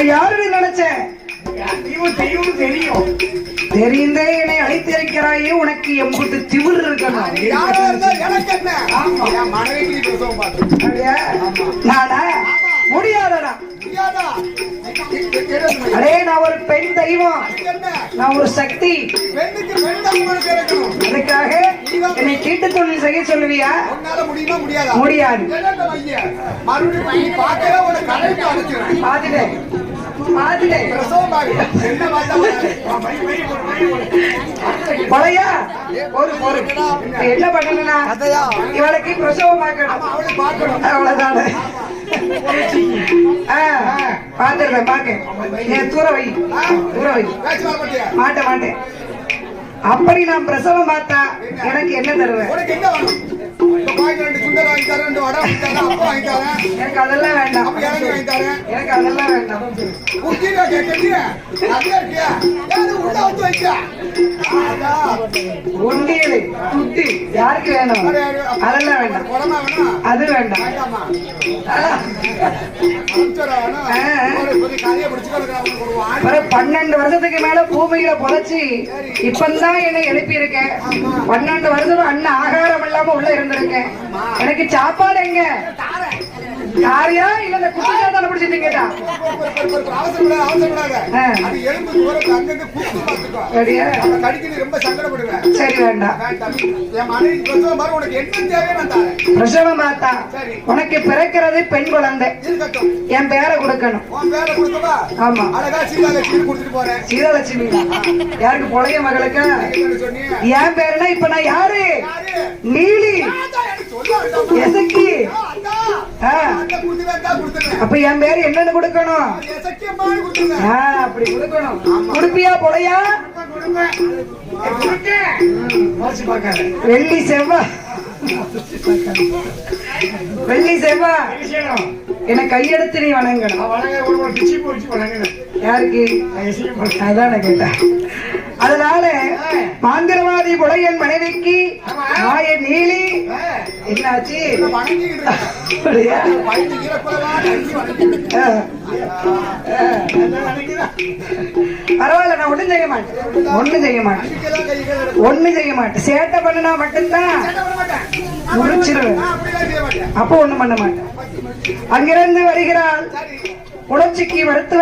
நான் யாருன்னு நினைச்சேன். தெரியும் தெரிந்தே என்னை அழைத்திருக்கிறாயே, உனக்கு எம்புட்டு திமிர் இருக்கணும். நானா முடியாதடா. அடே நான் ஒரு பெண் தெய்வம், நான் ஒரு சக்தி. அதுக்காக என்னை தீட்டு தொழில் செய்ய சொல்லுவியா? முடியாது. பாத்துட்டேன் பழையா ஒரு என்ன பண்ணணும்னா இவளுக்கு பிரசவம் பார்க்கணும், அவ்வளவுதானே. பாத்துருந்தேன் பாக்க தூர வை மாட்டேன். அப்படி நான் பிரசவம் பார்த்தா எனக்கு என்ன தருவேன்? எனக்கு அதெல்லாம் வேண்டாம். உண்டியலை துட்டி யாருக்கு வேணும்? அதெல்லாம் வேண்டாம். அது வேண்டாம். 12 வருஷத்துக்கு மேல பூமியில புதைச்சி இப்பதான் என்னை எழுப்பி இருக்கேன். 12 வருஷம் அண்ணன் ஆகாரம் இல்லாம உள்ள இருந்திருக்கேன். எனக்கு சாப்பாடு எங்க? யாரையா இல்ல இந்த குட்டிச்சாத்தான பிடிச்சிட்டு கேட்டா சரி வேண்டாம். பிரசவம் பார்த்தா உனக்கு பிறக்கிறது பெண் குழந்தை, என் பேரை கொடுக்கணும். ஆமா சீதாலட்சுமி. யாருக்கு? பொழைய மகளுக்கு. என் பேருனா இப்ப நான் யாரு? நீலி எசக்கி. அப்ப என் பேரு என்னன்னு கொடுக்கணும்? அப்படி கொடுக்கணும். கொடுப்பியா பொழையா? வெள்ளி செவ்வா என்ன கையெடுத்து நீ வணங்கணும். யாருக்கு? அதான் கேட்டேன். அதனால மாந்திரவாதி புலையன் மனைவிக்கு நாய நீலி என்னாச்சு? பரவாயில்ல, நான் ஒண்ணும் செய்ய மாட்டேன். சேட்டை பண்ணனா மட்டும்தான் முடிச்சிருவேன். அப்போ ஒண்ணும் பண்ண மாட்டேன். அங்கிருந்து வருகிறாள் உணர்ச்சிக்கு மருத்துவ